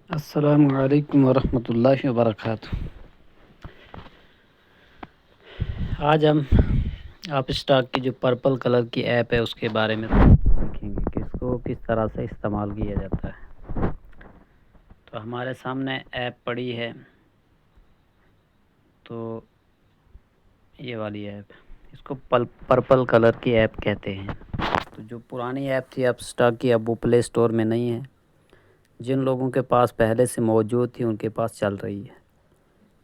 السلام علیکم ورحمۃ اللہ وبرکاتہ۔ آج ہم آپ اسٹاک کی جو پرپل کلر کی ایپ ہے اس کے بارے میں سیکھیں گے کہ اس کو کس طرح سے استعمال کیا جاتا ہے۔ تو ہمارے سامنے ایپ پڑی ہے، تو یہ والی ایپ اس کو پرپل کلر کی ایپ کہتے ہیں۔ تو جو پرانی ایپ تھی آپ اسٹاک کی، اب وہ پلے اسٹور میں نہیں ہے۔ جن لوگوں کے پاس پہلے سے موجود تھی ان کے پاس چل رہی ہے۔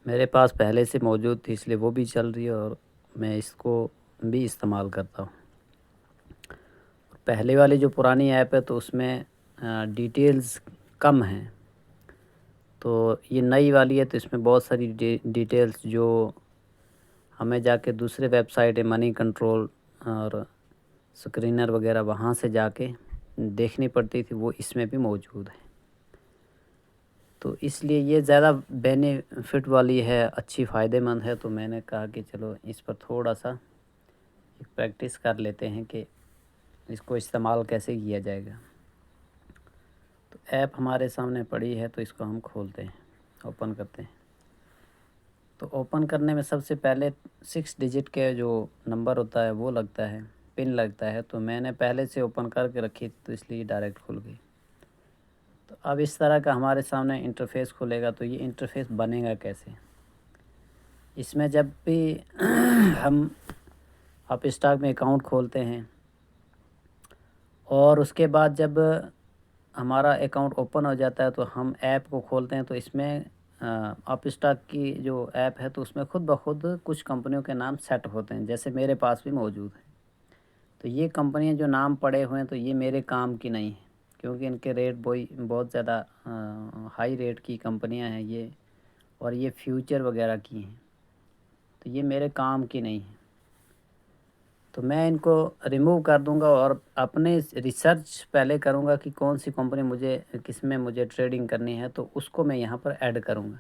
میرے پاس پہلے سے موجود تھی اس لیے وہ بھی چل رہی ہے اور میں اس کو بھی استعمال کرتا ہوں۔ پہلے والی جو پرانی ایپ ہے تو اس میں ڈیٹیلز کم ہیں، تو یہ نئی والی ہے تو اس میں بہت ساری ڈیٹیلز جو ہمیں جا کے دوسرے ویب سائٹ ہے منی کنٹرول اور سکرینر وغیرہ وہاں سے جا کے دیکھنی پڑتی تھی، وہ اس میں بھی موجود ہے۔ تو اس لیے یہ زیادہ بینیفٹ والی ہے، اچھی فائدہ مند ہے، تو میں نے کہا کہ چلو اس پر تھوڑا سا پریکٹس کر لیتے ہیں کہ اس کو استعمال کیسے کیا جائے گا۔ تو ایپ ہمارے سامنے پڑی ہے تو اس کو ہم کھولتے ہیں، اوپن کرتے ہیں۔ تو اوپن کرنے میں سب سے پہلے 6 ڈیجٹ کے جو نمبر ہوتا ہے وہ لگتا ہے، پن لگتا ہے، تو میں نے پہلے سے اوپن کر کے رکھی تھی تو اس لیے ڈائریکٹ کھل گئی۔ تو اب اس طرح کا ہمارے سامنے انٹرفیس کھلے گا۔ تو یہ انٹرفیس بنے گا کیسے؟ اس میں جب بھی ہم آپ اسٹاک میں اکاؤنٹ کھولتے ہیں اور اس کے بعد جب ہمارا اکاؤنٹ اوپن ہو جاتا ہے تو ہم ایپ کو کھولتے ہیں، تو اس میں آپ اسٹاک کی جو ایپ ہے تو اس میں خود بخود کچھ کمپنیوں کے نام سیٹ ہوتے ہیں، جیسے میرے پاس بھی موجود ہیں۔ تو یہ کمپنیاں جو نام پڑے ہوئے ہیں تو یہ میرے کام کی نہیں ہیں، کیونکہ ان کے ریٹ بہت زیادہ ہائی ریٹ کی کمپنیاں ہیں یہ، اور یہ فیوچر وغیرہ کی ہیں، تو یہ میرے کام کی نہیں ہیں۔ تو میں ان کو ریموو کر دوں گا اور اپنے ریسرچ پہلے کروں گا کہ کون سی کمپنی کس میں مجھے ٹریڈنگ کرنی ہے، تو اس کو میں یہاں پر ایڈ کروں گا۔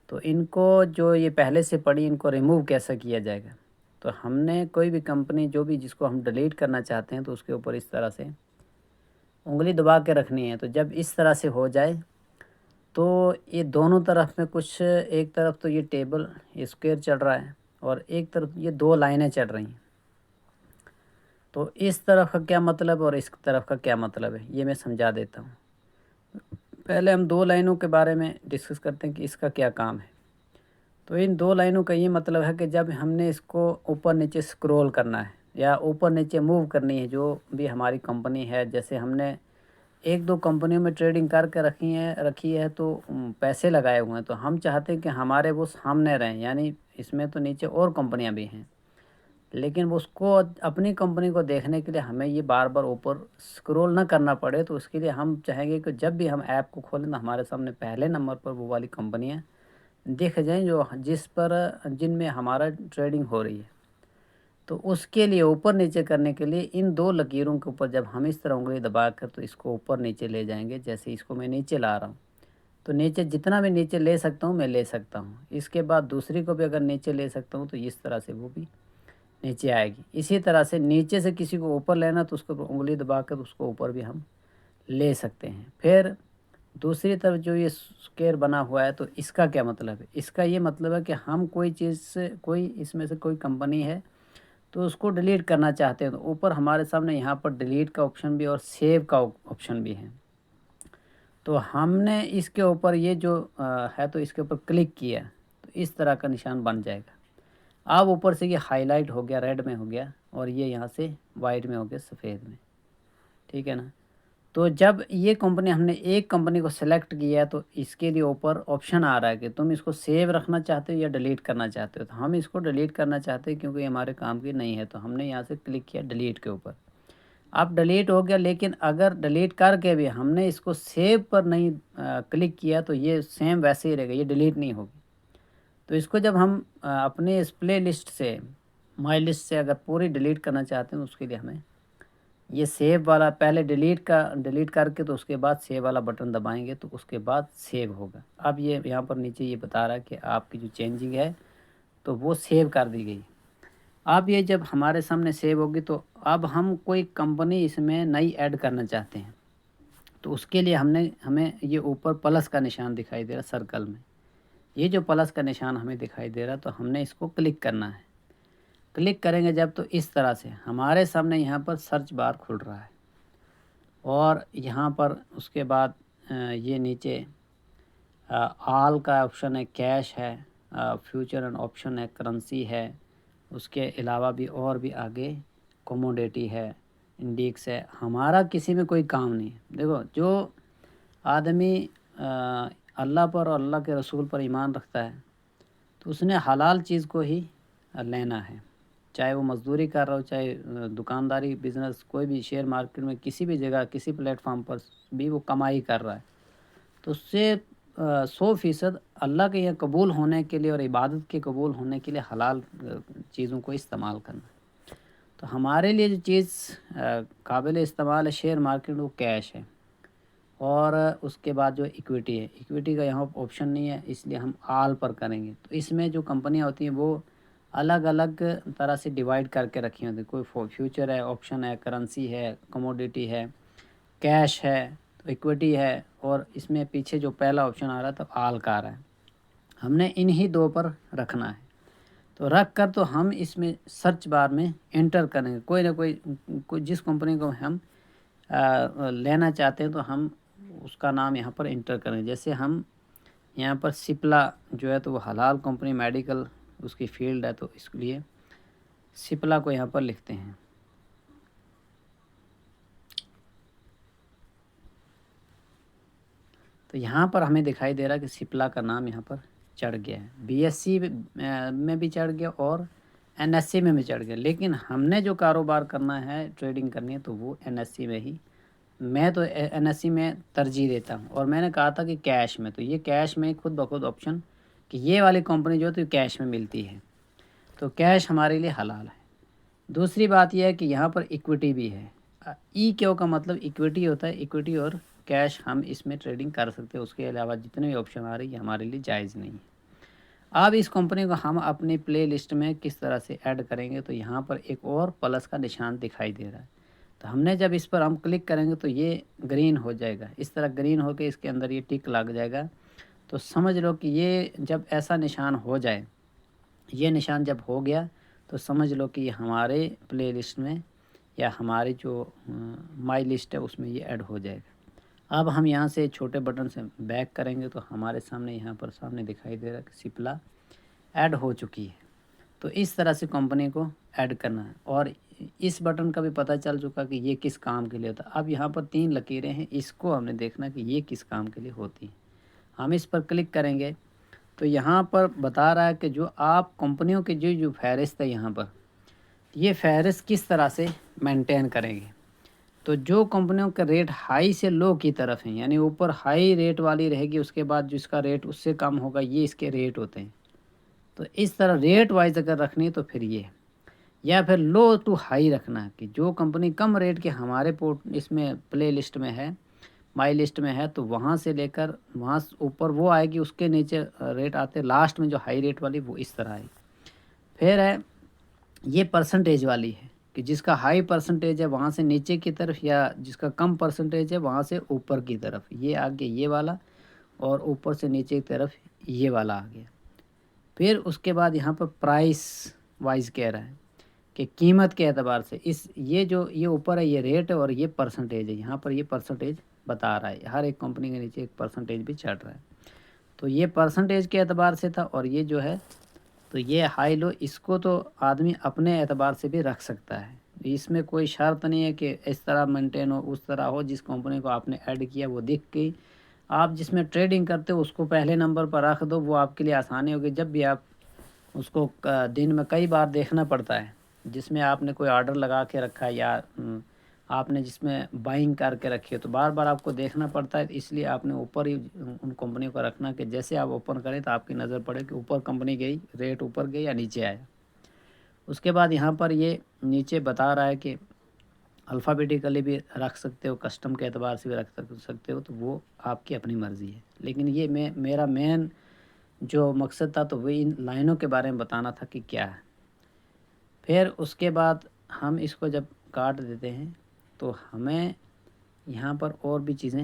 تو ان کو جو یہ پہلے سے پڑی ان کو ریموو کیسا کیا جائے گا؟ تو ہم نے کوئی بھی کمپنی جس کو ہم ڈیلیٹ کرنا چاہتے ہیں تو اس کے اوپر اس طرح سے انگلی دبا کے رکھنی ہے۔ تو جب اس طرح سے ہو جائے تو یہ دونوں طرف میں کچھ، ایک طرف تو یہ ٹیبل اسکوئر چل رہا ہے اور ایک طرف یہ 2 لائنیں چل رہی ہیں۔ تو اس طرف کا کیا مطلب اور اس طرف کا کیا مطلب ہے یہ میں سمجھا دیتا ہوں۔ پہلے ہم 2 لائنوں کے بارے میں ڈسکس کرتے ہیں کہ اس کا کیا کام ہے۔ تو ان 2 لائنوں کا یہ مطلب ہے کہ جب ہم نے اس کو اوپر نیچے سکرول کرنا ہے یا اوپر نیچے موو کرنی ہے، جو بھی ہماری کمپنی ہے، جیسے ہم نے 1-2 کمپنیوں میں ٹریڈنگ کر کے رکھی ہے تو پیسے لگائے ہوئے ہیں، تو ہم چاہتے ہیں کہ ہمارے وہ سامنے رہیں، یعنی اس میں تو نیچے اور کمپنیاں بھی ہیں، لیکن اس کو اپنی کمپنی کو دیکھنے کے لیے ہمیں یہ بار بار اوپر سکرول نہ کرنا پڑے۔ تو اس کے لیے ہم چاہیں گے کہ جب بھی ہم ایپ کو کھولیں تو ہمارے سامنے پہلے نمبر پر وہ والی کمپنیاں دکھ جائیں جن میں ہمارا ٹریڈنگ ہو رہی ہے۔ تو اس کے لیے اوپر نیچے کرنے کے لیے ان 2 لکیروں کے اوپر جب ہم اس طرح انگلی دبا کر تو اس کو اوپر نیچے لے جائیں گے، جیسے اس کو میں نیچے لا رہا ہوں، تو نیچے جتنا میں نیچے لے سکتا ہوں میں لے سکتا ہوں۔ اس کے بعد دوسری کو بھی اگر نیچے لے سکتا ہوں تو اس طرح سے وہ بھی نیچے آئے گی۔ اسی طرح سے نیچے سے کسی کو اوپر لینا تو اس کو انگلی دبا کر اس کو اوپر بھی ہم لے سکتے ہیں۔ پھر دوسری طرف جو یہ اسکوئر بنا ہوا ہے تو اس کا کیا مطلب ہے؟ اس کا یہ مطلب ہے کہ ہم اس میں سے کوئی کمپنی ہے تو اس کو ڈیلیٹ کرنا چاہتے ہیں، تو اوپر ہمارے سامنے یہاں پر ڈیلیٹ کا آپشن بھی اور سیو کا آپشن بھی ہے۔ تو ہم نے اس کے اوپر یہ جو ہے تو اس کے اوپر کلک کیا تو اس طرح کا نشان بن جائے گا۔ اب اوپر سے یہ ہائی لائٹ ہو گیا، ریڈ میں ہو گیا، اور یہ یہاں سے وائٹ میں ہو گیا، سفید میں، ٹھیک ہے نا؟ تو جب یہ ہم نے ایک کمپنی کو سلیکٹ کیا ہے تو اس کے لیے اوپر آپشن آ رہا ہے کہ تم اس کو سیو رکھنا چاہتے ہو یا ڈیلیٹ کرنا چاہتے ہو۔ تو ہم اس کو ڈیلیٹ کرنا چاہتے ہیں کیونکہ یہ ہمارے کام کی نہیں ہے، تو ہم نے یہاں سے کلک کیا ڈیلیٹ کے اوپر۔ اب ڈیلیٹ ہو گیا، لیکن اگر ڈیلیٹ کر کے بھی ہم نے اس کو سیو پر نہیں کلک کیا تو یہ سیم ویسے ہی رہے گا، یہ ڈیلیٹ نہیں ہوگی۔ تو اس کو جب ہم اپنے اس پلے لسٹ سے، مائی لسٹ سے اگر پوری ڈیلیٹ کرنا چاہتے ہیں، اس کے لیے ہمیں یہ سیو والا پہلے ڈیلیٹ کر کے تو اس کے بعد سیو والا بٹن دبائیں گے تو اس کے بعد سیو ہوگا۔ اب یہ یہاں پر نیچے یہ بتا رہا ہے کہ آپ کی جو چینجنگ ہے تو وہ سیو کر دی گئی۔ اب یہ جب ہمارے سامنے سیو ہوگی تو اب ہم کوئی کمپنی اس میں نئی ایڈ کرنا چاہتے ہیں، تو اس کے لیے ہمیں یہ اوپر پلس کا نشان دکھائی دے رہا سرکل میں، یہ جو پلس کا نشان ہمیں دکھائی دے رہا تو ہم نے اس کو کلک کرنا ہے۔ کلک کریں گے جب تو اس طرح سے ہمارے سامنے یہاں پر سرچ بار کھل رہا ہے، اور یہاں پر اس کے بعد یہ نیچے آل کا آپشن ہے، کیش ہے، فیوچر اینڈ آپشن ہے، کرنسی ہے، اس کے علاوہ بھی اور بھی آگے کوموڈیٹی ہے، انڈیکس ہے۔ ہمارا کسی میں کوئی کام نہیں ہے۔ دیکھو جو آدمی اللہ پر اور اللہ کے رسول پر ایمان رکھتا ہے تو اس نے حلال چیز کو ہی لینا ہے، چاہے وہ مزدوری کر رہا ہو، چاہے دکانداری، بزنس، کوئی بھی شیئر مارکیٹ میں کسی بھی جگہ کسی پلیٹ فارم پر بھی وہ کمائی کر رہا ہے تو اس سے 100% اللہ کے یہ قبول ہونے کے لیے اور عبادت کے قبول ہونے کے لیے حلال چیزوں کو استعمال کرنا۔ تو ہمارے لیے جو چیز قابل استعمال ہے شیئر مارکیٹ وہ کیش ہے، اور اس کے بعد جو ایکویٹی ہے، ایکویٹی کا یہاں آپشن نہیں ہے، اس لیے ہم آل پر کریں گے۔ تو اس میں جو کمپنیاں ہوتی ہیں وہ الگ الگ طرح سے ڈیوائیڈ کر کے رکھی ہوتی ہیں، کوئی فیوچر ہے، آپشن ہے، کرنسی ہے، کموڈیٹی ہے، کیش ہے، تو ایکویٹی ہے، اور اس میں پیچھے جو پہلا آپشن آ رہا ہے تو آل کا آ رہا ہے۔ ہم نے انہی دو پر رکھنا ہے، تو رکھ کر تو ہم اس میں سرچ بار میں انٹر کریں گے کوئی نہ کوئی جس کمپنی کو ہم لینا چاہتے ہیں تو ہم اس کا نام یہاں پر انٹر کریں گے۔ جیسے ہم یہاں پر سپلا جو ہے تو وہ حلال کمپنی، میڈیکل اس کی فیلڈ ہے، تو اس کے لیے سپلا کو یہاں پر لکھتے ہیں۔ تو یہاں پر ہمیں دکھائی دے رہا ہے کہ سپلا کا نام یہاں پر چڑھ گیا ہے، بی ایس سی میں بھی چڑھ گیا اور این ایس سی میں بھی چڑھ گیا، لیکن ہم نے جو کاروبار کرنا ہے، ٹریڈنگ کرنی ہے، تو وہ این ایس سی میں ہی، میں تو این ایس سی میں ترجیح دیتا ہوں۔ اور میں نے کہا تھا کہ کیش میں، تو یہ کیش میں خود بخود آپشن کہ یہ والی کمپنی جو ہے تو کیش میں ملتی ہے، تو کیش ہمارے لیے حلال ہے۔ دوسری بات یہ ہے کہ یہاں پر ایکویٹی بھی ہے، ای کیو کا مطلب ایکویٹی ہوتا ہے، ایکویٹی اور کیش ہم اس میں ٹریڈنگ کر سکتے ہیں، اس کے علاوہ جتنے بھی آپشن آ رہی ہے ہمارے لیے جائز نہیں ہے۔ اب اس کمپنی کو ہم اپنی پلے لسٹ میں کس طرح سے ایڈ کریں گے، تو یہاں پر ایک اور پلس کا نشان دکھائی دے رہا ہے، تو ہم نے جب اس پر ہم کلک کریں گے تو یہ گرین ہو جائے گا، اس طرح گرین ہو کے اس کے اندر یہ ٹک لگ جائے گا، تو سمجھ لو کہ یہ جب ایسا نشان ہو جائے، یہ نشان جب ہو گیا تو سمجھ لو کہ یہ ہمارے پلے لسٹ میں یا ہماری جو مائی لسٹ ہے اس میں یہ ایڈ ہو جائے گا۔ اب ہم یہاں سے چھوٹے بٹن سے بیک کریں گے تو ہمارے سامنے یہاں پر سامنے دکھائی دے رہا ہے کہ سپلا ایڈ ہو چکی ہے۔ تو اس طرح سے کمپنی کو ایڈ کرنا ہے، اور اس بٹن کا بھی پتہ چل چکا کہ یہ کس کام کے لیے ہوتا ہے۔ اب یہاں پر 3 لکیریں ہیں، اس کو ہم نے دیکھنا کہ یہ کس کام کے لیے ہوتی ہیں۔ ہم اس پر کلک کریں گے تو یہاں پر بتا رہا ہے کہ جو آپ کمپنیوں کی جو فہرست ہے یہاں پر، یہ فہرست کس طرح سے مینٹین کریں گے۔ تو جو کمپنیوں کا ریٹ ہائی سے لو کی طرف ہیں، یعنی اوپر ہائی ریٹ والی رہے گی، اس کے بعد جس کا ریٹ اس سے کم ہوگا، یہ اس کے ریٹ ہوتے ہیں۔ تو اس طرح ریٹ وائز اگر رکھنی ہے تو پھر یہ ہے، یا پھر لو ٹو ہائی رکھنا ہے کہ جو کمپنی کم ریٹ کے ہمارے اس میں پلے لسٹ میں ہے، مائی لسٹ میں ہے، تو وہاں سے لے کر وہاں اوپر وہ آئے گی، اس کے نیچے ریٹ آتے، لاسٹ میں جو ہائی ریٹ والی وہ اس طرح آئے گی۔ پھر ہے یہ پرسنٹیج والی ہے کہ جس کا ہائی پرسنٹیج ہے وہاں سے نیچے کی طرف، یا جس کا کم پرسنٹیج ہے وہاں سے اوپر کی طرف، یہ آگے یہ والا، اور اوپر سے نیچے کی طرف یہ والا آ گیا۔ پھر اس کے بعد یہاں پر پرائس وائز کہہ رہا ہے کہ قیمت کے اعتبار سے یہ جو یہ اوپر ہے یہ ریٹ ہے اور یہ پرسنٹیج ہے، یہاں پر یہ پرسنٹیج بتا رہا ہے، ہر ایک کمپنی کے نیچے ایک پرسنٹیج بھی چڑھ رہا ہے، تو یہ پرسنٹیج کے اعتبار سے تھا، اور یہ جو ہے تو یہ ہائی لو اس کو تو آدمی اپنے اعتبار سے بھی رکھ سکتا ہے، اس میں کوئی شرط نہیں ہے کہ اس طرح مینٹین ہو، اس طرح ہو، جس کمپنی کو آپ نے ایڈ کیا وہ دکھ گئی، آپ جس میں ٹریڈنگ کرتے ہو اس کو پہلے نمبر پر رکھ دو، وہ آپ کے لیے آسانی ہوگی، جب بھی آپ اس کو دن میں کئی بار دیکھنا پڑتا ہے، جس میں آپ نے کوئی آرڈر لگا کے رکھا ہے یا آپ نے جس میں بائنگ کر کے رکھی ہے، تو بار بار آپ کو دیکھنا پڑتا ہے، اس لیے آپ نے اوپر ہی ان کمپنیوں کو رکھنا کہ جیسے آپ اوپن کریں تو آپ کی نظر پڑے کہ اوپر کمپنی گئی، ریٹ اوپر گئی یا نیچے آیا۔ اس کے بعد یہاں پر یہ نیچے بتا رہا ہے کہ الفابیٹیکلی بھی رکھ سکتے ہو، کسٹم کے اعتبار سے بھی رکھ سکتے ہو، تو وہ آپ کی اپنی مرضی ہے، لیکن یہ میرا مین جو مقصد تھا تو وہ ان لائنوں کے بارے میں بتانا تھا کہ کیا ہے۔ پھر اس کے بعد ہم اس کو جب کاٹ دیتے ہیں تو ہمیں یہاں پر اور بھی چیزیں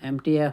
MTF,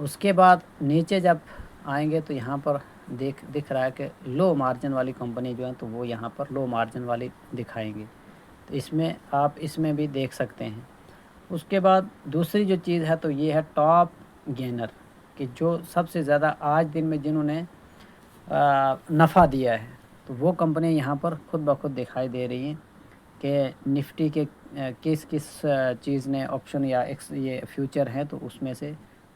اس کے بعد نیچے جب آئیں گے تو یہاں پر دکھ رہا ہے کہ لو مارجن والی کمپنی جو ہیں تو وہ یہاں پر لو مارجن والی دکھائیں گے، تو اس میں آپ اس میں بھی دیکھ سکتے ہیں۔ اس کے بعد دوسری جو چیز ہے تو یہ ہے ٹاپ گینر، کہ جو سب سے زیادہ آج دن میں جنہوں نے نفع دیا ہے، تو وہ کمپنی یہاں پر خود بخود دکھائی دے رہی ہیں کہ نفٹی کے کس کس چیز نے آپشن یا یہ فیوچر ہیں تو اس میں سے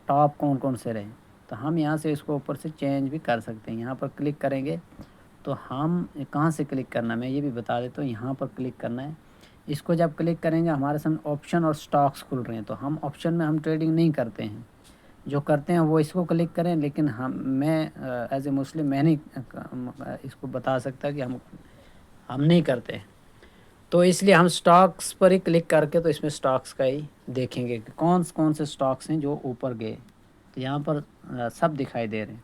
ٹاپ کون کون سے رہے، تو ہم یہاں سے اس کو اوپر سے چینج بھی کر سکتے ہیں۔ یہاں پر کلک کریں گے تو ہم کہاں سے کلک کرنا ہے میں یہ بھی بتا دیتا ہوں، یہاں پر کلک کرنا ہے۔ اس کو جب کلک کریں گے ہمارے سامنے آپشن اور سٹاکس کھل رہے ہیں، تو ہم آپشن میں ہم ٹریڈنگ نہیں کرتے ہیں، جو کرتے ہیں وہ اس کو کلک کریں، لیکن میں ایز اے مسلم میں نہیں اس کو بتا سکتا کہ ہم نہیں کرتے، تو اس لیے ہم سٹاکس پر ہی کلک کر کے تو اس میں سٹاکس کا ہی دیکھیں گے کہ کون سے سٹاکس ہیں جو اوپر گئے، تو یہاں پر سب دکھائی دے رہے ہیں۔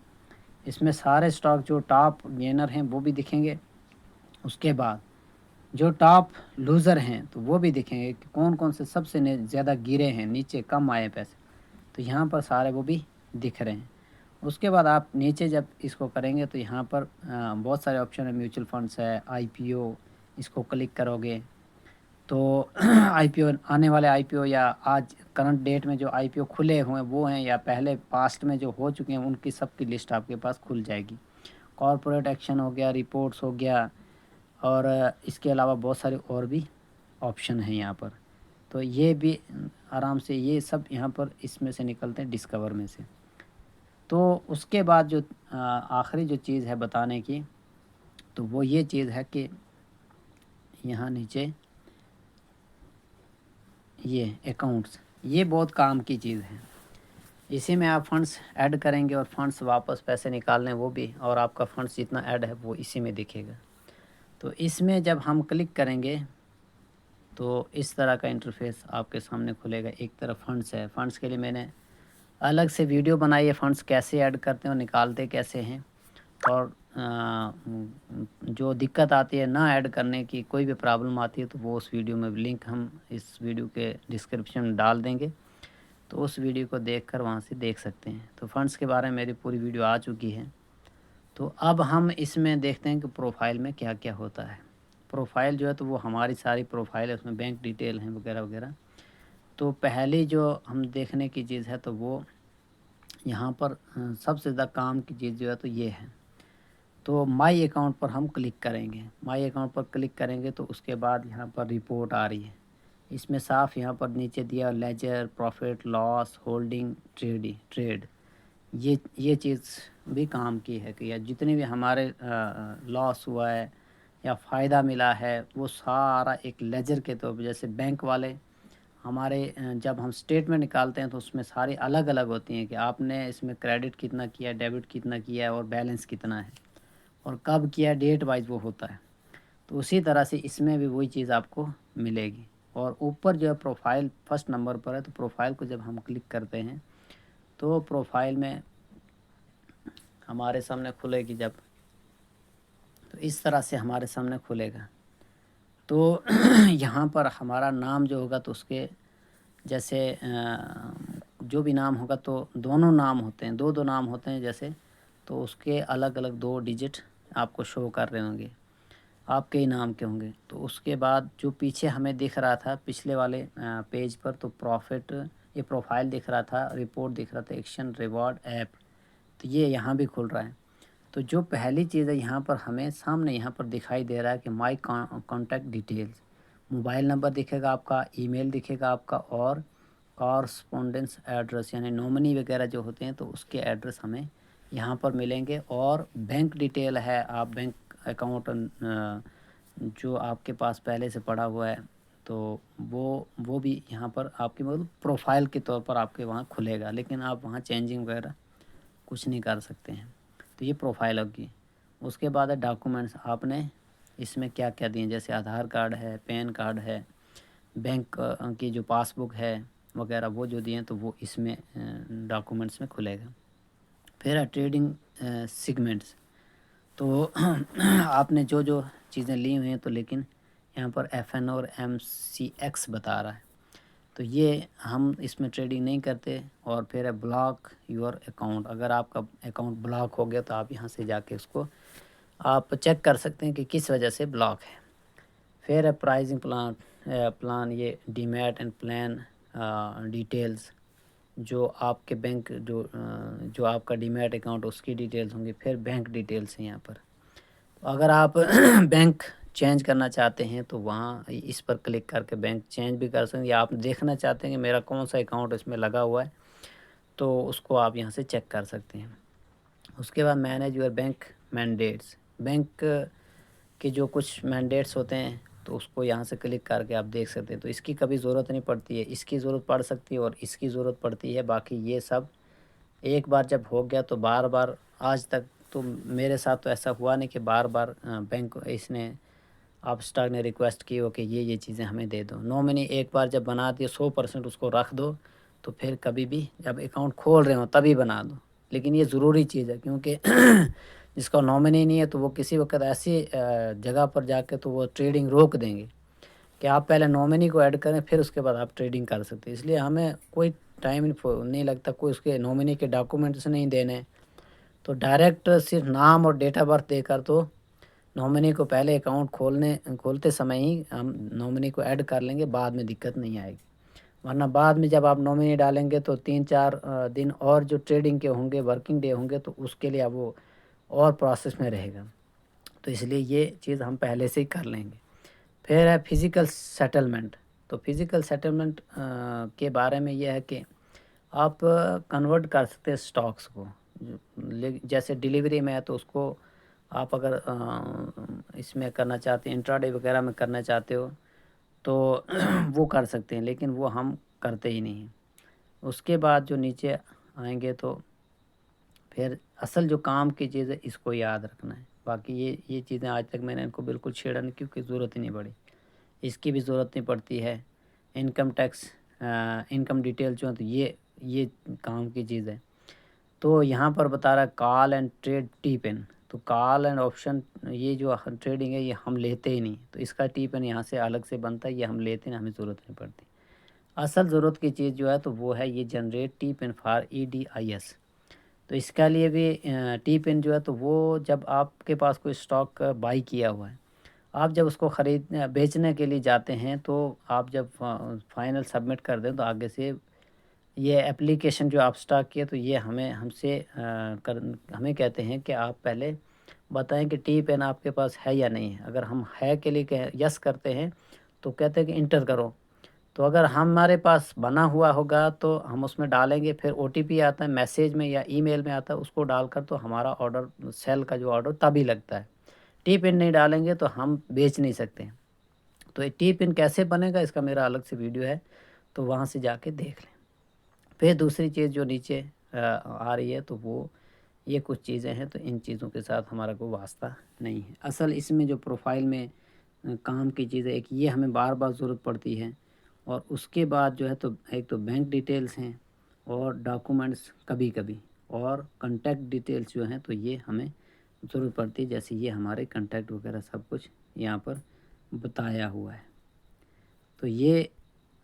اس میں سارے سٹاک جو ٹاپ گینر ہیں وہ بھی دکھیں گے، اس کے بعد جو ٹاپ لوزر ہیں تو وہ بھی دکھیں گے کہ کون سے سب سے زیادہ گرے ہیں، نیچے کم آئے پیسے، تو یہاں پر سارے وہ بھی دکھ رہے ہیں۔ اس کے بعد آپ نیچے جب اس کو کریں گے تو یہاں پر بہت سارے آپشن ہیں، میوچل فنڈس ہے، آئی پی او، اس کو کلک کرو گے تو آئی پی او آنے والے آئی پی او یا آج کرنٹ ڈیٹ میں جو آئی پی او کھلے ہوئے وہ ہیں یا پہلے پاسٹ میں جو ہو چکے ہیں ان کی سب کی لسٹ آپ کے پاس کھل جائے گی۔ کارپوریٹ ایکشن ہو گیا، رپورٹس ہو گیا، اور اس کے علاوہ بہت سارے اور بھی آپشن ہیں یہاں پر، تو یہ بھی آرام سے یہ سب یہاں پر اس میں سے نکلتے ہیں ڈسکور میں سے۔ تو اس کے بعد جو آخری جو چیز ہے بتانے کی تو وہ یہ چیز ہے کہ یہاں نیچے یہ اکاؤنٹس، یہ بہت کام کی چیز ہے، اسی میں آپ فنڈس ایڈ کریں گے اور فنڈس واپس پیسے نکالنے وہ بھی، اور آپ کا فنڈس جتنا ایڈ ہے وہ اسی میں دکھے گا۔ تو اس میں جب ہم کلک کریں گے تو اس طرح کا انٹرفیس آپ کے سامنے کھلے گا۔ ایک طرف فنڈس ہے، فنڈس کے لیے میں نے الگ سے ویڈیو بنائی ہے، فنڈس کیسے ایڈ کرتے ہیں اور نکالتے کیسے ہیں، اور جو دقت آتی ہے نہ ایڈ کرنے کی، کوئی بھی پرابلم آتی ہے تو وہ اس ویڈیو میں لنک ہم اس ویڈیو کے ڈسکرپشن میں ڈال دیں گے، تو اس ویڈیو کو دیکھ کر وہاں سے دیکھ سکتے ہیں۔ تو فنڈس کے بارے میں میری پوری ویڈیو آ چکی ہے۔ تو اب ہم اس میں دیکھتے ہیں کہ پروفائل میں کیا کیا ہوتا ہے۔ پروفائل جو ہے تو وہ ہماری ساری پروفائل ہے، اس میں بینک ڈیٹیل ہیں وغیرہ وغیرہ۔ تو پہلی جو ہم دیکھنے کی چیز ہے تو وہ یہاں پر سب سے زیادہ کام کی چیز جو ہے تو یہ ہے، تو مائی اکاؤنٹ پر ہم کلک کریں گے۔ مائی اکاؤنٹ پر کلک کریں گے تو اس کے بعد یہاں پر رپورٹ آ رہی ہے، اس میں صاف یہاں پر نیچے دیا لیجر، پروفٹ، لاس، ہولڈنگ، ٹریڈ، یہ چیز بھی کام کی ہے کہ یا جتنی بھی ہمارے لاس ہوا ہے یا فائدہ ملا ہے وہ سارا ایک لیجر کے طور پہ، جیسے بینک والے ہمارے جب ہم سٹیٹمنٹ نکالتے ہیں تو اس میں ساری الگ الگ ہوتی ہیں کہ آپ نے اس میں کریڈٹ کتنا کیا ہے، ڈیبٹ کتنا کیا ہے، اور بیلنس کتنا ہے، اور کب کیا، ڈیٹ وائز وہ ہوتا ہے۔ تو اسی طرح سے اس میں بھی وہی چیز آپ کو ملے گی۔ اور اوپر جو ہے پروفائل فرسٹ نمبر پر ہے، تو پروفائل کو جب ہم کلک کرتے ہیں تو پروفائل میں ہمارے سامنے کھلے گی جب، تو اس طرح سے ہمارے سامنے کھلے گا۔ تو یہاں پر ہمارا نام جو ہوگا تو اس کے جیسے جو بھی نام ہوگا تو دونوں نام ہوتے ہیں، دو نام ہوتے ہیں جیسے، تو اس کے الگ الگ 2 ڈیجٹ آپ کو شو کر رہے ہوں گے، آپ کے ہی نام کے ہوں گے۔ تو اس کے بعد جو پیچھے ہمیں دکھ رہا تھا پچھلے والے پیج پر، تو پروفٹ یہ پروفائل دکھ رہا تھا، رپورٹ دکھ رہا تھا، ایکشن، ریوارڈ، ایپ، تو یہ یہاں بھی کھل رہا ہے۔ تو جو پہلی چیز ہے یہاں پر ہمیں سامنے یہاں پر دکھائی دے رہا ہے کہ مائی کانٹیکٹ ڈیٹیلز، موبائل نمبر دکھے گا آپ کا، ای میل دکھے گا آپ کا، اور کارسپونڈنس ایڈریس یعنی نومنی وغیرہ جو ہوتے ہیں تو اس کے ایڈریس ہمیں یہاں پر ملیں گے، اور بینک ڈیٹیل ہے، آپ بینک اکاؤنٹ جو آپ کے پاس پہلے سے پڑا ہوا ہے تو وہ بھی یہاں پر آپ کی مطلب پروفائل کے طور پر آپ کے وہاں کھلے گا، لیکن آپ وہاں چینجنگ وغیرہ کچھ نہیں کر سکتے ہیں۔ تو یہ پروفائل ہوگی۔ اس کے بعد ہے ڈاکومنٹس، آپ نے اس میں کیا کیا دیے، جیسے آدھار کارڈ ہے، پین کارڈ ہے، بینک کی جو پاس بک ہے وغیرہ وہ جو دیے تو وہ اس میں ڈاکومنٹس میں کھلے گا۔ پھر ہے ٹریڈنگ سیگمنٹس، تو آپ نے جو چیزیں لی ہوئی ہیں تو لیکن یہاں پر ایف این اور ایم سی ایکس بتا رہا ہے، تو تو یہ ہم اس میں ٹریڈنگ نہیں کرتے۔ اور پھر ہے بلاک یور اکاؤنٹ، اگر آپ کا اکاؤنٹ بلاک ہو گیا تو آپ یہاں سے جا کے اس کو آپ چیک کر سکتے ہیں کہ کس وجہ سے بلاک ہے۔ پھر ہے پرائزنگ پلان، یہ ڈیمیٹ اینڈ پلان ڈیٹیلز، جو آپ کے بینک جو آپ کا ڈیمیٹ اکاؤنٹ اس کی ڈیٹیلز ہوں گی۔ پھر بینک ڈیٹیلز ہیں یہاں پر، تو اگر آپ بینک چینج کرنا چاہتے ہیں تو وہاں اس پر کلک کر کے بینک چینج بھی کر سکتے ہیں، یا آپ دیکھنا چاہتے ہیں کہ میرا کون سا اکاؤنٹ اس میں لگا ہوا ہے تو اس کو آپ یہاں سے چیک کر سکتے ہیں۔ اس کے بعد manage your bank mandates, bank کے جو کچھ مینڈیٹس ہوتے ہیں تو اس کو یہاں سے کلک کر کے آپ دیکھ سکتے ہیں۔ تو اس کی کبھی ضرورت نہیں پڑتی ہے، اس کی ضرورت پڑ سکتی ہے اور اس کی ضرورت پڑتی ہے، باقی یہ سب ایک بار جب ہو گیا تو بار بار، آج تک تو میرے ساتھ تو ایسا ہوا نہیں کہ بار بار بینک اس نے آپ اسٹاک نے ریکویسٹ کی ہو کہ یہ چیزیں ہمیں دے دو۔ نومنی ایک بار جب بنا دیے 100% اس کو رکھ دو، تو پھر کبھی بھی جب اکاؤنٹ کھول رہے ہوں تبھی بنا دو، لیکن یہ ضروری چیز ہے، کیونکہ جس کا نومنی نہیں ہے تو وہ کسی وقت ایسی جگہ پر جا کے تو وہ ٹریڈنگ روک دیں گے کہ آپ پہلے نومنی کو ایڈ کریں پھر اس کے بعد آپ ٹریڈنگ کر سکتے ہیں۔ اس لیے ہمیں کوئی ٹائم نہیں لگتا، کوئی اس کے نومنی کے ڈاکومنٹس نہیں دینے، تو ڈائریکٹ صرف نام اور ڈیٹ آف برتھ دے کر تو نومنی کو پہلے اکاؤنٹ کھولتے سمے ہی ہم نومنی کو ایڈ کر لیں گے، بعد میں دقت نہیں آئے گی۔ ورنہ بعد میں جب آپ نومنی ڈالیں گے تو 3-4 دن اور جو ٹریڈنگ کے ہوں گے، ورکنگ ڈے ہوں گے، تو اس کے لیے اب وہ اور پروسیس میں رہے گا، تو اس لیے یہ چیز ہم پہلے سے ہی کر لیں گے۔ پھر ہے فزیکل سیٹلمنٹ، تو فزیکل سیٹلمنٹ کے بارے میں یہ ہے کہ آپ کنورٹ کر سکتے ہیں سٹاکس کو، جیسے ڈیلیوری میں ہے تو اس کو آپ اگر اس میں کرنا چاہتے ہیں، انٹراڈے وغیرہ میں کرنا چاہتے ہو تو وہ کر سکتے ہیں، لیکن وہ ہم کرتے ہی نہیں ہیں۔ اس کے بعد جو نیچے آئیں گے تو پھر اصل جو کام کی چیز ہے اس کو یاد رکھنا ہے، باقی یہ چیزیں آج تک میں نے ان کو بالکل چھیڑا نہیں، کیونکہ ضرورت ہی نہیں پڑی، اس کی بھی ضرورت نہیں پڑتی ہے۔ انکم ٹیکس، انکم ڈیٹیل جو ہے تو یہ کام کی چیز ہے۔ تو یہاں پر بتا رہا ہے کال اینڈ ٹریڈ ٹی پن، تو کال اینڈ آپشن یہ جو ٹریڈنگ ہے یہ ہم لیتے ہی نہیں، تو اس کا ٹی پن یہاں سے الگ سے بنتا ہے، یہ ہم لیتے ہیں، ہمیں ضرورت نہیں پڑتی۔ اصل ضرورت کی چیز جو ہے تو وہ ہے یہ generate T pin for EDIS، تو اس کے لیے بھی ٹی پن جو ہے تو وہ جب آپ کے پاس کوئی اسٹاک بائی کیا ہوا ہے، آپ جب اس کو بیچنے کے لیے جاتے ہیں تو آپ جب فائنل سبمٹ کر دیں تو آگے سے یہ اپلیکیشن جو آپ اسٹارٹ کیے تو یہ ہمیں کہتے ہیں کہ آپ پہلے بتائیں کہ ٹی پین آپ کے پاس ہے یا نہیں ہے۔ اگر ہم ہے کے لیے یس کرتے ہیں تو کہتے ہیں کہ انٹر کرو، تو اگر ہمارے پاس بنا ہوا ہوگا تو ہم اس میں ڈالیں گے، پھر OTP آتا ہے میسیج میں یا ای میل میں آتا ہے، اس کو ڈال کر تو ہمارا آرڈر سیل کا جو آرڈر تبھی لگتا ہے۔ ٹی پن نہیں ڈالیں گے تو ہم بیچ نہیں سکتے۔ تو یہ ٹی پن کیسے بنے گا اس کا میرا الگ سے ویڈیو ہے، تو وہاں سے جا کے دیکھ لیں۔ پھر دوسری چیز جو نیچے آ رہی ہے تو وہ یہ کچھ چیزیں ہیں، تو ان چیزوں کے ساتھ ہمارا کوئی واسطہ نہیں ہے۔ اصل اس میں جو پروفائل میں کام کی چیزیں ایک یہ ہمیں بار بار ضرورت پڑتی ہے، اور اس کے بعد جو ہے تو ایک تو بینک ڈیٹیلز ہیں اور ڈاکومنٹس کبھی کبھی، اور کنٹیکٹ ڈیٹیلز جو ہیں تو یہ ہمیں ضرورت پڑتی ہے، جیسے یہ ہمارے کنٹیکٹ وغیرہ سب کچھ یہاں پر بتایا ہوا ہے، تو یہ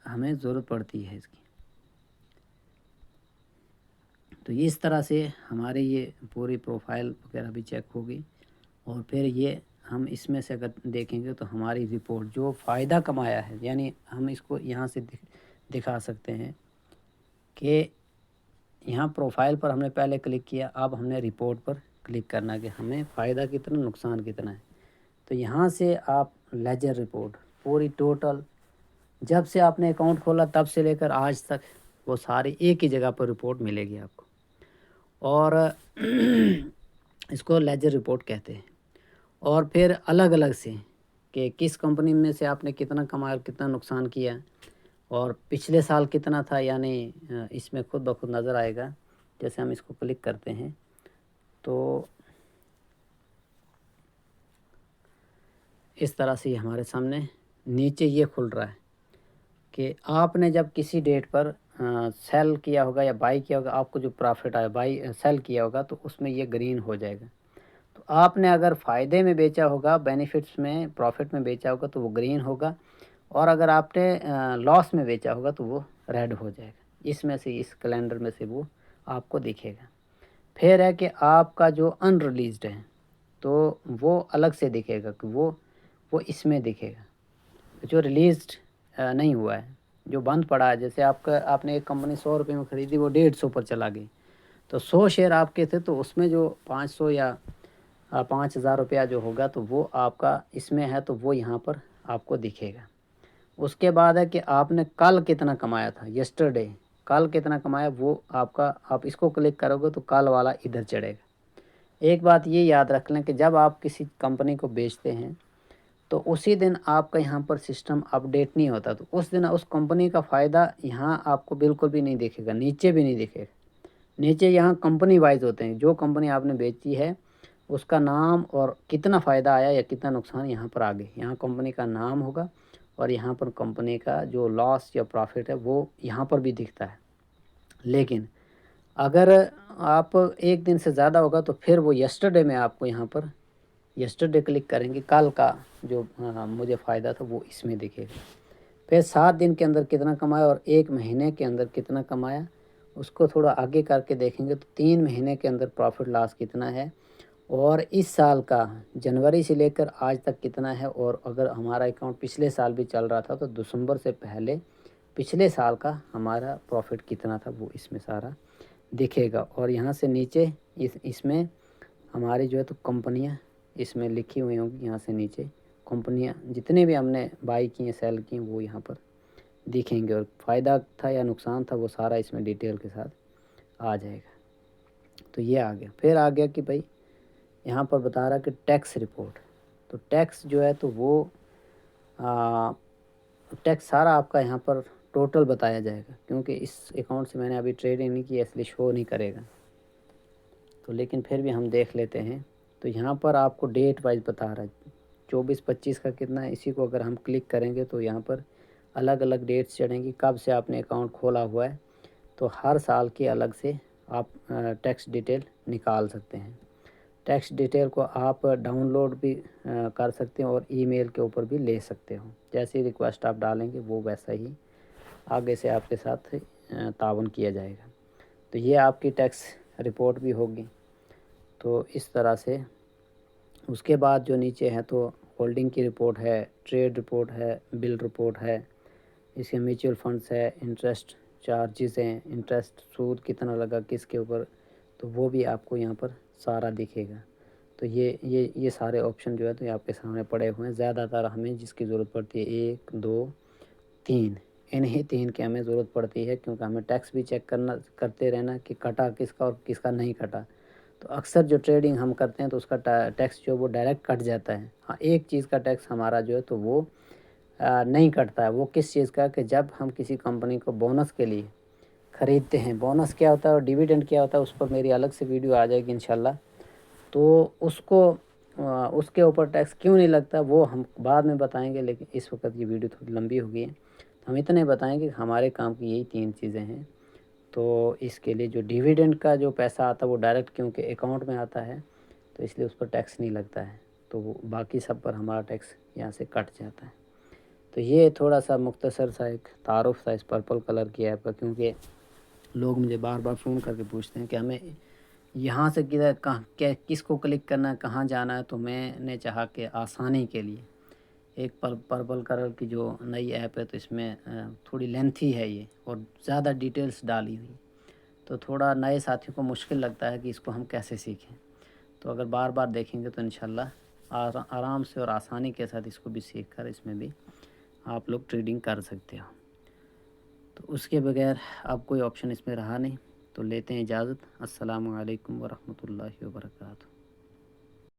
ہمیں ضرورت پڑتی ہے اس کی۔ تو اس طرح سے ہمارے یہ پوری پروفائل وغیرہ بھی چیک ہوگی، اور پھر یہ ہم اس میں سے اگر دیکھیں گے تو ہماری رپورٹ جو فائدہ کمایا ہے، یعنی ہم اس کو یہاں سے دکھا سکتے ہیں کہ یہاں پروفائل پر ہم نے پہلے کلک کیا، اب ہم نے رپورٹ پر کلک کرنا کہ ہمیں فائدہ کتنا نقصان کتنا ہے۔ تو یہاں سے آپ لیجر رپورٹ پوری ٹوٹل جب سے آپ نے اکاؤنٹ کھولا تب سے لے کر آج تک وہ ساری ایک ہی جگہ پر رپورٹ ملے گی آپ کو، اور اس کو لیجر رپورٹ کہتے ہیں۔ اور پھر الگ الگ سے کہ کس کمپنی میں سے آپ نے کتنا کمایا، کتنا نقصان کیا، اور پچھلے سال کتنا تھا، یعنی اس میں خود بخود نظر آئے گا۔ جیسے ہم اس کو کلک کرتے ہیں تو اس طرح سے یہ ہمارے سامنے نیچے یہ کھل رہا ہے کہ آپ نے جب کسی ڈیٹ پر سیل کیا ہوگا یا بائی کیا ہوگا، آپ کو جو پرافٹ آیا سیل کیا ہوگا تو اس میں یہ گرین ہو جائے گا۔ تو آپ نے اگر فائدے میں بیچا ہوگا، بینیفٹس میں، پروفٹ میں بیچا ہوگا تو وہ گرین ہوگا، اور اگر آپ نے لاس میں بیچا ہوگا تو وہ ریڈ ہو جائے گا، اس میں سے اس کیلنڈر میں سے وہ آپ کو دکھے گا۔ پھر ہے کہ آپ کا جو ان ریلیزڈ ہے تو وہ الگ سے دکھے گا، کہ وہ اس میں دکھے گا۔ جو ریلیزڈ نہیں ہوا ہے، جو بند پڑا ہے، جیسے آپ نے ایک کمپنی 100 روپے میں خریدی، وہ 150 پر چلا گئی، تو 100 شیئر آپ کے تھے، تو اس میں جو 500 یا 5000 روپیہ جو ہوگا تو وہ آپ کا اس میں ہے، تو وہ یہاں پر آپ کو دکھے گا۔ اس کے بعد ہے کہ آپ نے کل کتنا کمایا تھا، یسٹرڈے کل کتنا کمایا، وہ آپ اس کو کلک کرو گے تو کل والا ادھر چڑھے گا۔ ایک بات یہ یاد رکھ لیں کہ جب آپ کسی کمپنی کو بیچتے ہیں تو اسی دن آپ کا یہاں پر سسٹم اپڈیٹ نہیں ہوتا، تو اس دن اس کمپنی کا فائدہ یہاں آپ کو بالکل بھی نہیں دکھے گا، نیچے بھی نہیں دکھے گا۔ نیچے یہاں کمپنی وائز ہوتے ہیں، جو کمپنی آپ نے بیچی ہے اس کا نام اور کتنا فائدہ آیا یا کتنا نقصان یہاں پر آگے، یہاں کمپنی کا نام ہوگا، اور یہاں پر کمپنی کا جو لاس یا پروفٹ ہے وہ یہاں پر بھی دکھتا ہے۔ لیکن اگر آپ ایک دن سے زیادہ ہوگا تو پھر وہ یسٹرڈے میں آپ کو یہاں پر یسٹرڈے کلک کریں گے، کل کا جو مجھے فائدہ تھا وہ اس میں دکھے گا۔ پھر 7 دن کے اندر کتنا کمایا اور 1 مہینے کے اندر کتنا کمایا، اس کو تھوڑا آگے کر کے دیکھیں گے تو 3 مہینے کے اندر پروفٹ لاس کتنا ہے، اور اس سال کا جنوری سے لے کر آج تک کتنا ہے، اور اگر ہمارا اکاؤنٹ پچھلے سال بھی چل رہا تھا تو دسمبر سے پہلے پچھلے سال کا ہمارا پروفٹ کتنا تھا وہ اس میں سارا دکھے گا۔ اور یہاں سے نیچے اس میں ہماری جو ہے تو کمپنیاں اس میں لکھی ہوئی ہوں گی، یہاں سے نیچے کمپنیاں جتنے بھی ہم نے بائی کی ہیں، سیل کی ہیں، وہ یہاں پر دکھیں گے، اور فائدہ تھا یا نقصان تھا وہ سارا اس میں ڈیٹیل کے ساتھ آ جائے گا۔ تو یہ آ گیا۔ پھر آ گیا کہ بھائی یہاں پر بتا رہا کہ ٹیکس رپورٹ، تو ٹیکس جو ہے تو وہ ٹیکس سارا آپ کا یہاں پر ٹوٹل بتایا جائے گا، کیونکہ اس اکاؤنٹ سے میں نے ابھی ٹریڈنگ نہیں کی ہے، اس لیے شو نہیں کرے گا، تو لیکن پھر بھی ہم دیکھ لیتے ہیں۔ تو یہاں پر آپ کو ڈیٹ وائز بتا رہا ہے 24-25 کا کتنا ہے، اسی کو اگر ہم کلک کریں گے تو یہاں پر الگ الگ ڈیٹس چڑھیں گی، کب سے آپ نے اکاؤنٹ کھولا ہوا ہے، تو ہر سال کی الگ سے آپ ٹیکس ڈیٹیل نکال سکتے ہیں۔ ٹیکس ڈیٹیل کو آپ ڈاؤن لوڈ بھی کر سکتے ہیں اور ای میل کے اوپر بھی لے سکتے ہو، جیسی ریکویسٹ آپ ڈالیں گے وہ ویسا ہی آگے سے آپ کے ساتھ تعاون کیا جائے گا۔ تو یہ آپ کی ٹیکس رپورٹ بھی ہوگی۔ تو اس طرح سے اس کے بعد جو نیچے ہے تو ہولڈنگ کی رپورٹ ہے، ٹریڈ رپورٹ ہے، بل رپورٹ ہے، اس کے میوچل فنڈز ہے، انٹرسٹ چارجز ہیں، انٹرسٹ سود کتنا لگا کس کے اوپر، تو وہ بھی آپ کو یہاں پر سارا دکھے گا۔ تو یہ سارے آپشن جو ہے تو یہ آپ کے سامنے پڑے ہوئے ہیں۔ زیادہ تر ہمیں جس کی ضرورت پڑتی ہے 1 2 3، انہی 3 کی ہمیں ضرورت پڑتی ہے، کیونکہ ہمیں ٹیکس بھی چیک کرتے رہنا کہ کٹا کس کا اور کس کا نہیں کٹا۔ تو اکثر جو ٹریڈنگ ہم کرتے ہیں تو اس کا ٹیکس جو وہ ڈائریکٹ کٹ جاتا ہے۔ ہاں، ایک چیز کا ٹیکس ہمارا جو ہے تو وہ نہیں کٹتا ہے، وہ کس چیز کا، کہ جب ہم کسی کمپنی کو بونس کے لیے خریدتے ہیں، بونس کیا ہوتا ہے اور ڈیویڈنڈ کیا ہوتا ہے، اس پر میری الگ سے ویڈیو آ جائے گی انشاءاللہ، تو اس کے اوپر ٹیکس کیوں نہیں لگتا وہ ہم بعد میں بتائیں گے، لیکن اس وقت یہ ویڈیو تھوڑی لمبی ہو گئی ہے، ہم اتنے بتائیں کہ ہمارے کام کی یہی 3 چیزیں ہیں۔ تو اس کے لیے جو ڈیویڈنڈ کا جو پیسہ آتا ہے وہ ڈائریکٹ کیونکہ اکاؤنٹ میں آتا ہے، تو اس لیے اس پر ٹیکس نہیں لگتا ہے، تو وہ باقی سب پر ہمارا ٹیکس یہاں سے کٹ جاتا ہے۔ تو یہ تھوڑا سا مختصر سا ایک تعارف تھا اس پرپل کلر کی ایپ کا، کیونکہ لوگ مجھے بار بار فون کر کے پوچھتے ہیں کہ ہمیں یہاں سے کس کو کلک کرنا ہے، کہاں جانا ہے، تو میں نے چاہا کہ آسانی کے لیے ایک پرپل کلر کی جو نئی ایپ ہے تو اس میں تھوڑی لینتھی ہے یہ اور زیادہ ڈیٹیلز ڈالی ہوئی، تو تھوڑا نئے ساتھیوں کو مشکل لگتا ہے کہ اس کو ہم کیسے سیکھیں۔ تو اگر بار بار دیکھیں گے تو انشاءاللہ آرام سے اور آسانی کے ساتھ اس کو بھی سیکھ کر اس میں بھی آپ لوگ ٹریڈنگ کر سکتے ہو۔ تو اس کے بغیر اب کوئی آپشن اس میں رہا نہیں، تو لیتے ہیں اجازت۔ السلام علیکم ورحمۃ اللہ وبرکاتہ۔